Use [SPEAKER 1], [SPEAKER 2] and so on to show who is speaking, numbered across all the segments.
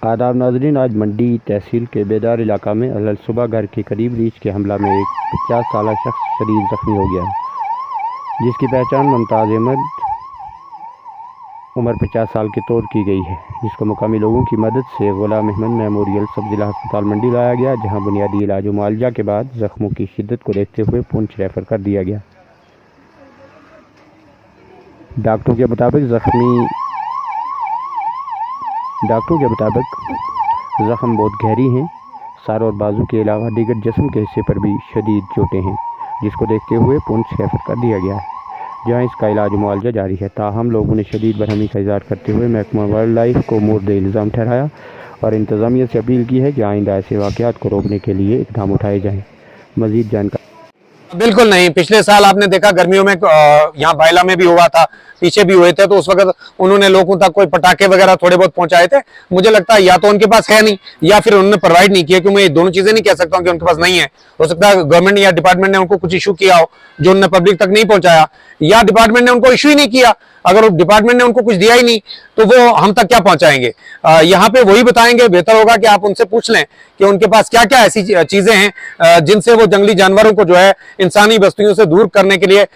[SPEAKER 1] आदाब नाज़रीन, आज मंडी तहसील के बेदार इलाका में अल सुबह घर के करीब रीछ के हमला में एक 50 साल शख्स शदीद ज़ख्मी हो गया, जिसकी पहचान मुमताज़ अहमद उम्र 50 साल के तौर की गई है, जिसको मुकामी लोगों की मदद से गुलाम अहमद मेमोरियल सब जिला अस्पताल मंडी लाया गया, जहां बुनियादी इलाज व मुआवजा के बाद ज़ख्मों की शिद्दत को देखते हुए पुंछ रेफर कर दिया गया। डॉक्टरों के मुताबिक ज़ख्म बहुत गहरी हैं। सर और बाजू के अलावा दीगर जिस्म के हिस्से पर भी शदीद चोटें हैं, जिसको देखते हुए पुंछ रेफर कर दिया गया है, जहां इसका इलाज मुआवजा जारी है। ताहम लोगों ने शदीद बरहमी का इज़हार करते हुए महकमा वाइल्ड लाइफ को मोर्द इल्ज़ाम ठहराया और इंतज़ामिया से अपील की है कि आइंदा ऐसे वाक़यात को रोकने के लिए इक़दाम उठाए जाएँ। मज़ीद जानकारी
[SPEAKER 2] बिल्कुल नहीं। पिछले साल आपने देखा गर्मियों में यहाँ बायला में भी हुआ था, पीछे भी हुए थे, तो उस वक्त उन्होंने लोगों तक कोई पटाखे वगैरह थोड़े बहुत पहुंचाए थे। मुझे लगता है या तो उनके पास है नहीं या फिर उन्होंने प्रोवाइड नहीं किया, क्योंकि मैं दोनों चीजें नहीं कह सकता हूं कि उनके पास नहीं है। हो सकता है गवर्नमेंट या डिपार्टमेंट ने उनको कुछ इशू किया हो जो उन्होंने पब्लिक तक नहीं पहुंचाया, या डिपार्टमेंट ने उनको इशू ही नहीं किया। अगर डिपार्टमेंट ने उनको कुछ दिया ही नहीं तो वो हम तक क्या पहुंचाएंगे? यहाँ पे वही बताएंगे। बेहतर होगा कि आप उनसे पूछ लें कि उनके पास क्या क्या ऐसी चीजें हैं जिनसे वो जंगली जानवरों को जो है इंसानी बस्तियों से दूर करने के लिए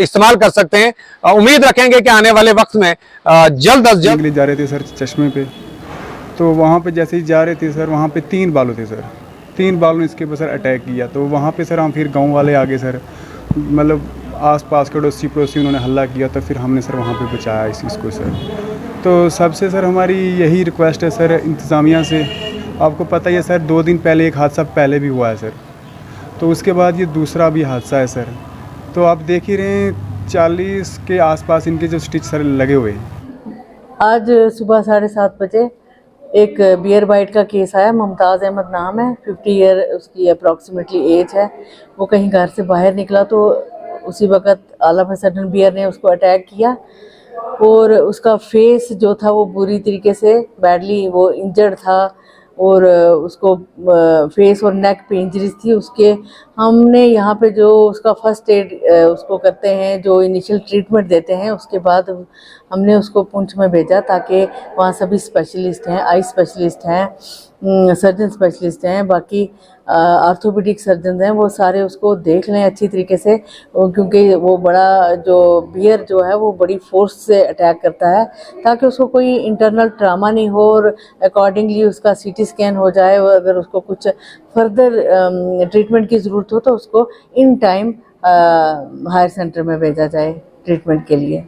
[SPEAKER 2] इस्तेमाल कर सकते हैं। उम्मीद रखेंगे कि आने वाले वक्त में जल्द अज जल्द
[SPEAKER 3] जा रहे थे सर चश्मे पे, तो वहाँ पे जैसे ही जा रहे थे सर, वहाँ पे 3 बालू थे सर, 3 बालों ने इसके ऊपर सर अटैक किया। तो वहाँ पे सर हम फिर गांव वाले आ गए सर, मतलब आसपास के अड़ोसी पड़ोसी उन्होंने हल्ला किया, तो फिर हमने सर वहाँ पे बचाया इस चीज़ को सर। तो सबसे सर हमारी यही रिक्वेस्ट है सर इंतज़ामिया से। आपको पता ही है सर 2 दिन पहले एक हादसा पहले भी हुआ है सर, तो उसके बाद ये दूसरा भी हादसा है सर। तो आप देख ही रहे हैं 40 के आसपास इनके जो स्टिच सर लगे हुए हैं।
[SPEAKER 4] आज सुबह 7:30 बजे एक बियर बाइट का केस आया। मुमताज़ अहमद नाम है, 50 ईयर उसकी अप्रॉक्सीमेटली एज है। वो कहीं घर से बाहर निकला तो उसी वक्त all of a sudden bear ने उसको अटैक किया और उसका फेस जो था वो बुरी तरीके से बैडली वो इंजर्ड था और उसको फेस और नेक पे इंजरीज थी। उसके हमने यहाँ पे जो उसका फर्स्ट एड उसको करते हैं, जो इनिशियल ट्रीटमेंट देते हैं, उसके बाद हमने उसको पुंछ में भेजा ताकि वहाँ सभी स्पेशलिस्ट हैं, आई स्पेशलिस्ट हैं, सर्जन स्पेशलिस्ट हैं, बाकी आर्थोपेडिक सर्जन हैं, वो सारे उसको देख लें अच्छी तरीके से, क्योंकि वो बड़ा जो बियर जो है वो बड़ी फोर्स से अटैक करता है, ताकि उसको कोई इंटरनल ट्रामा नहीं हो और अकॉर्डिंगली उसका सीटी स्कैन हो जाए। और अगर उसको कुछ फर्दर ट्रीटमेंट की ज़रूरत हो तो उसको इन टाइम हायर सेंटर में भेजा जाए ट्रीटमेंट के लिए।